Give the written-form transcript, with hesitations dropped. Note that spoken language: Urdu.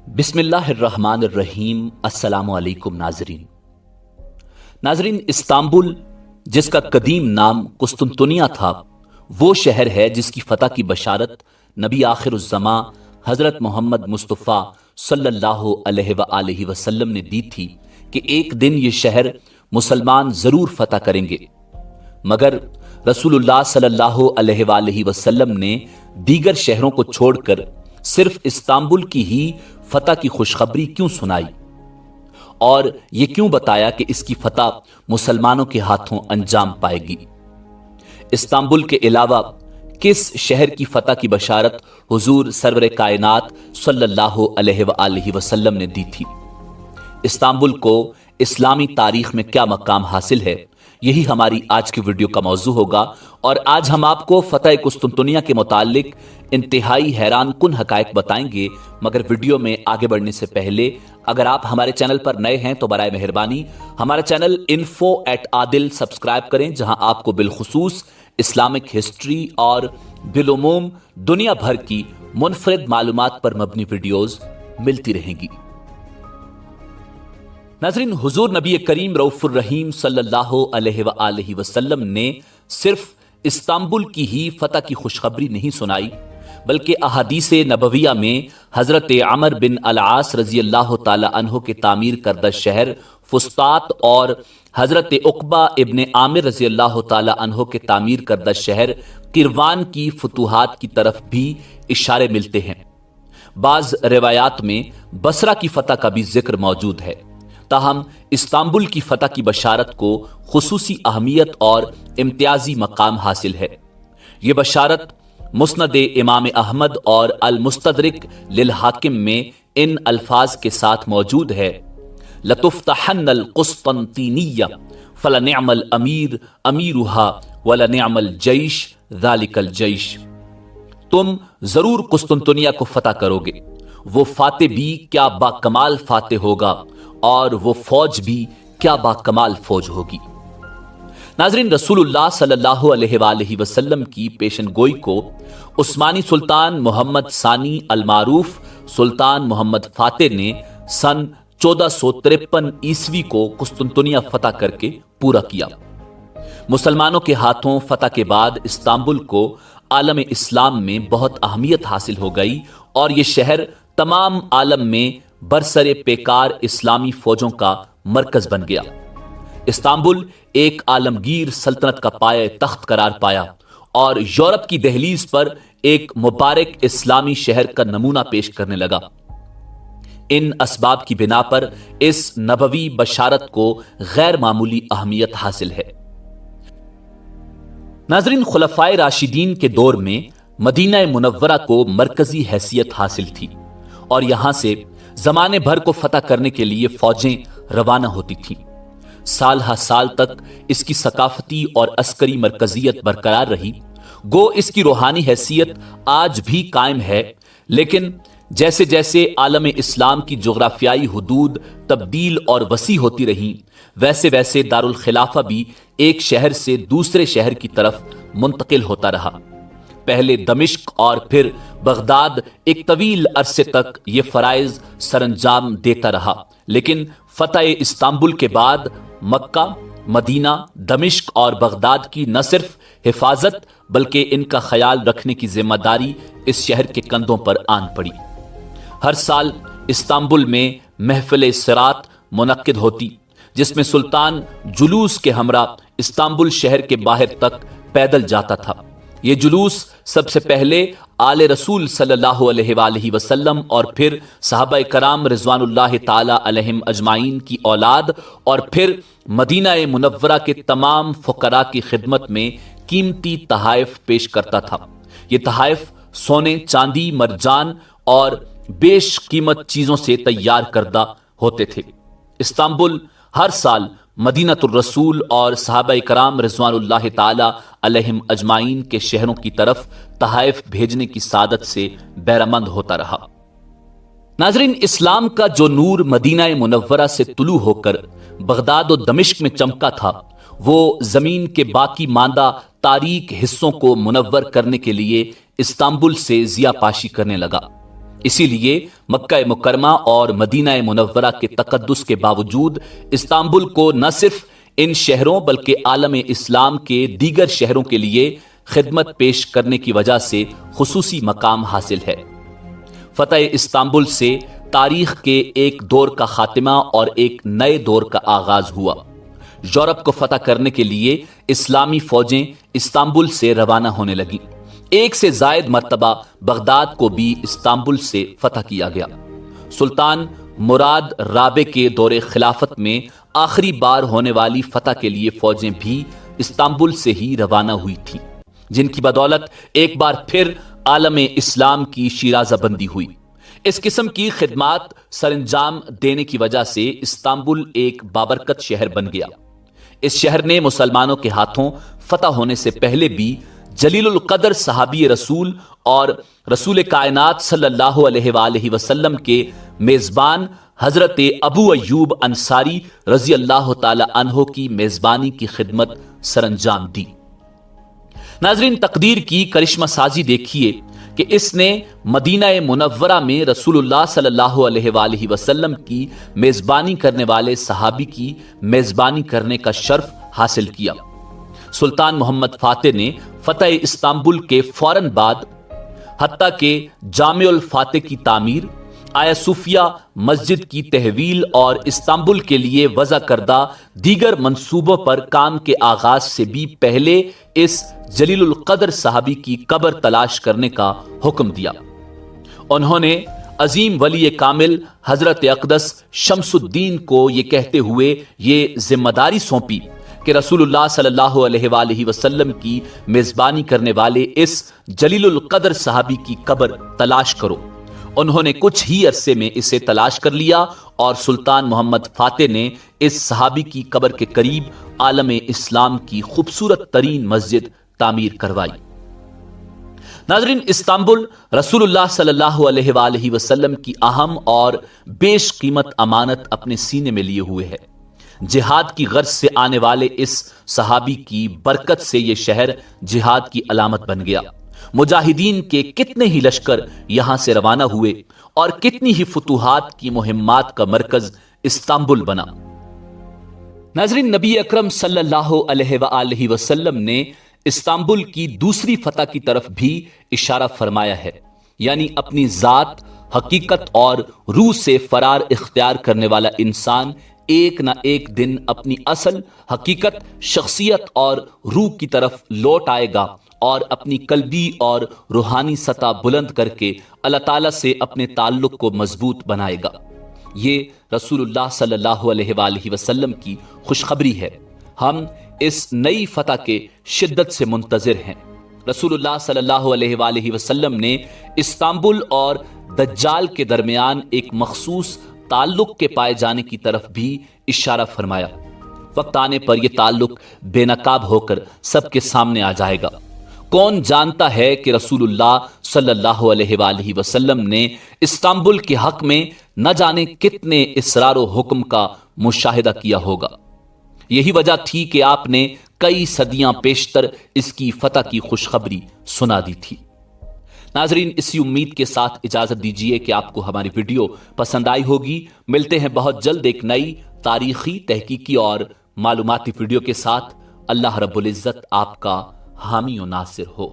بسم اللہ الرحمن الرحیم۔ السلام علیکم ناظرین، استنبول جس کا قدیم نام قسطنطنیہ تھا، وہ شہر ہے جس کی فتح کی بشارت نبی آخر الزماں حضرت محمد مصطفیٰ صلی اللہ علیہ وآلہ وسلم نے دی تھی کہ ایک دن یہ شہر مسلمان ضرور فتح کریں گے، مگر رسول اللہ صلی اللہ علیہ وآلہ وسلم نے دیگر شہروں کو چھوڑ کر صرف استنبول کی ہی فتح کی خوشخبری کیوں سنائی، اور یہ کیوں بتایا کہ اس کی فتح مسلمانوں کے ہاتھوں انجام پائے گی؟ استنبول کے علاوہ کس شہر کی فتح کی بشارت حضور سرور کائنات صلی اللہ علیہ وآلہ وسلم نے دی تھی؟ استنبول کو اسلامی تاریخ میں کیا مقام حاصل ہے، یہی ہماری آج کی ویڈیو کا موضوع ہوگا، اور آج ہم آپ کو فتح قسطنطنیہ کے متعلق انتہائی حیران کن حقائق بتائیں گے۔ مگر ویڈیو میں آگے بڑھنے سے پہلے اگر آپ ہمارے چینل پر نئے ہیں تو برائے مہربانی ہمارا چینل info@adil سبسکرائب کریں، جہاں آپ کو بالخصوص اسلامک ہسٹری اور بالعموم دنیا بھر کی منفرد معلومات پر مبنی ویڈیوز ملتی رہیں گی۔ ناظرین، حضور نبی کریم رؤوف الرحیم صلی اللہ علیہ وآلہ وسلم نے صرف استنبول کی ہی فتح کی خوشخبری نہیں سنائی، بلکہ احادیث نبویہ میں حضرت عمر بن العاص رضی اللہ تعالی عنہ کے تعمیر کردہ شہر فسطاط اور حضرت عقبہ ابن عامر رضی اللہ تعالی عنہ کے تعمیر کردہ شہر قیروان کی فتوحات کی طرف بھی اشارے ملتے ہیں۔ بعض روایات میں بصرہ کی فتح کا بھی ذکر موجود ہے، تاہم استنبول کی فتح کی بشارت کو خصوصی اہمیت اور امتیازی مقام حاصل ہے۔ یہ بشارت مسند امام احمد اور المستدرک للحاکم میں ان الفاظ کے ساتھ موجود ہے: لَتُفْتَحَنَّ الْقُسْطَنطِينِيَّةُ فَلَنِعْمَ الْأَمِيرُ أَمِيرُهَا وَلَنِعْمَ الْجَيْشُ ذَلِكَ الْجَيْشُ۔ تم ضرور قسطنطنیہ کو فتح کرو گے، وہ فاتح بھی کیا باکمال فاتح ہوگا، اور وہ فوج بھی کیا باکمال فوج ہوگی۔ ناظرین، رسول اللہ صلی اللہ علیہ وآلہ وسلم کی پیشن گوئی کو عثمانی سلطان محمد ثانی المعروف سلطان محمد فاتح نے سن 1453 عیسوی کو قسطنطنیہ فتح کر کے پورا کیا۔ مسلمانوں کے ہاتھوں فتح کے بعد استنبول کو عالم اسلام میں بہت اہمیت حاصل ہو گئی، اور یہ شہر تمام عالم میں برسر پیکار اسلامی فوجوں کا مرکز بن گیا۔ استنبول ایک عالمگیر سلطنت کا پایہ تخت قرار پایا، اور یورپ کی دہلیز پر ایک مبارک اسلامی شہر کا نمونہ پیش کرنے لگا۔ ان اسباب کی بنا پر اس نبوی بشارت کو غیر معمولی اہمیت حاصل ہے۔ ناظرین، خلفائے راشدین کے دور میں مدینہ منورہ کو مرکزی حیثیت حاصل تھی، اور یہاں سے زمانے بھر کو فتح کرنے کے لیے فوجیں روانہ ہوتی تھیں۔ سال ہر سال تک اس کی ثقافتی اور عسکری مرکزیت برقرار رہی، گو اس کی روحانی حیثیت آج بھی قائم ہے، لیکن جیسے جیسے عالم اسلام کی جغرافیائی حدود تبدیل اور وسیع ہوتی رہیں، ویسے ویسے دارالخلافہ بھی ایک شہر سے دوسرے شہر کی طرف منتقل ہوتا رہا۔ پہلے دمشق اور پھر بغداد ایک طویل عرصے تک یہ فرائض سر انجام دیتا رہا، لیکن فتح استنبول کے بعد مکہ، مدینہ، دمشق اور بغداد کی نہ صرف حفاظت بلکہ ان کا خیال رکھنے کی ذمہ داری اس شہر کے کندھوں پر آن پڑی۔ ہر سال استنبول میں محفل صراط منعقد ہوتی، جس میں سلطان جلوس کے ہمراہ استنبول شہر کے باہر تک پیدل جاتا تھا۔ یہ جلوس سب سے پہلے آل رسول صلی اللہ علیہ وآلہ وسلم اور پھر صحابہ کرام رضوان اللہ تعالی علیہم اجمعین کی اولاد اور پھر مدینہ منورہ کے تمام فقراء کی خدمت میں قیمتی تحائف پیش کرتا تھا۔ یہ تحائف سونے، چاندی، مرجان اور بیش قیمت چیزوں سے تیار کردہ ہوتے تھے۔ استنبول ہر سال مدینہ الرسول اور صحابہ کرام رضوان اللہ تعالی علیہم اجمعین کے شہروں کی طرف تحائف بھیجنے کی سعادت سے بہرمند ہوتا رہا۔ ناظرین، اسلام کا جو نور مدینہ منورہ سے طلوع ہو کر بغداد و دمشق میں چمکا تھا، وہ زمین کے باقی ماندہ تاریک حصوں کو منور کرنے کے لیے استنبول سے ضیاء پاشی کرنے لگا۔ اسی لیے مکہ مکرمہ اور مدینہ منورہ کے تقدس کے باوجود استنبول کو نہ صرف ان شہروں بلکہ عالم اسلام کے دیگر شہروں کے لیے خدمت پیش کرنے کی وجہ سے خصوصی مقام حاصل ہے۔ فتح استنبول سے تاریخ کے ایک دور کا خاتمہ اور ایک نئے دور کا آغاز ہوا۔ یورپ کو فتح کرنے کے لیے اسلامی فوجیں استنبول سے روانہ ہونے لگیں۔ ایک سے زائد مرتبہ بغداد کو بھی استنبول سے فتح کیا گیا۔ سلطان مراد رابع کے دور خلافت میں آخری بار ہونے والی فتح کے لیے فوجیں بھی استنبول سے ہی روانہ ہوئی تھیں، جن کی بدولت ایک بار پھر عالم اسلام کی شیرازہ بندی ہوئی۔ اس قسم کی خدمات سر انجام دینے کی وجہ سے استنبول ایک بابرکت شہر بن گیا۔ اس شہر نے مسلمانوں کے ہاتھوں فتح ہونے سے پہلے بھی جلیل القدر صحابی رسول اور رسول کائنات صلی اللہ علیہ وآلہ وسلم کے میزبان حضرت ابو ایوب انصاری رضی اللہ تعالی عنہ کی میزبانی کی خدمت سر انجام دی۔ ناظرین، تقدیر کی کرشمہ سازی دیکھیے کہ اس نے مدینہ منورہ میں رسول اللہ صلی اللہ علیہ وآلہ وسلم کی میزبانی کرنے والے صحابی کی میزبانی کرنے کا شرف حاصل کیا۔ سلطان محمد فاتح نے فتح استنبول کے فوراً بعد حتیٰ کہ جامع الفاتح کی تعمیر، آیا صوفیہ مسجد کی تحویل اور استنبول کے لیے وضع کردہ دیگر منصوبوں پر کام کے آغاز سے بھی پہلے اس جلیل القدر صحابی کی قبر تلاش کرنے کا حکم دیا۔ انہوں نے عظیم ولی کامل حضرت اقدس شمس الدین کو یہ کہتے ہوئے یہ ذمہ داری سونپی کہ رسول اللہ صلی اللہ علیہ وآلہ وسلم کی میزبانی کرنے والے اس جلیل القدر صحابی کی قبر تلاش کرو۔ انہوں نے کچھ ہی عرصے میں اسے تلاش کر لیا اور سلطان محمد فاتح نے اس صحابی کی قبر کے قریب عالم اسلام کی خوبصورت ترین مسجد تعمیر کروائی۔ ناظرین، استنبول رسول اللہ صلی اللہ علیہ وآلہ وسلم کی اہم اور بیش قیمت امانت اپنے سینے میں لیے ہوئے ہے۔ جہاد کی غرض سے آنے والے اس صحابی کی برکت سے یہ شہر جہاد کی علامت بن گیا۔ مجاہدین کے کتنے ہی لشکر یہاں سے روانہ ہوئے اور کتنی ہی فتوحات کی مہمات کا مرکز استنبول بنا۔ ناظرین، نبی اکرم صلی اللہ علیہ وآلہ وسلم نے استنبول کی دوسری فتح کی طرف بھی اشارہ فرمایا ہے، یعنی اپنی ذات، حقیقت اور روح سے فرار اختیار کرنے والا انسان ایک نہ ایک دن اپنی اصل حقیقت، شخصیت اور روح کی طرف لوٹ آئے گا اور اپنی قلبی اور روحانی سطح بلند کر کے اللہ تعالیٰ سے اپنے تعلق کو مضبوط بنائے گا۔ یہ رسول اللہ صلی اللہ علیہ وآلہ وسلم کی خوشخبری ہے۔ ہم اس نئی فتح کے شدت سے منتظر ہیں۔ رسول اللہ صلی اللہ علیہ وآلہ وسلم نے استنبول اور دجال کے درمیان ایک مخصوص تعلق کے پائے جانے کی طرف بھی اشارہ فرمایا۔ وقت آنے پر یہ تعلق بے نقاب ہو کر سب کے سامنے آ جائے گا۔ کون جانتا ہے کہ رسول اللہ صلی اللہ علیہ وآلہ وسلم نے استنبول کے حق میں نہ جانے کتنے اصرار و حکم کا مشاہدہ کیا ہوگا۔ یہی وجہ تھی کہ آپ نے کئی صدیاں پیشتر اس کی فتح کی خوشخبری سنا دی تھی۔ ناظرین، اسی امید کے ساتھ اجازت دیجیے کہ آپ کو ہماری ویڈیو پسند آئی ہوگی۔ ملتے ہیں بہت جلد ایک نئی تاریخی، تحقیقی اور معلوماتی ویڈیو کے ساتھ۔ اللہ رب العزت آپ کا حامی و ناصر ہو۔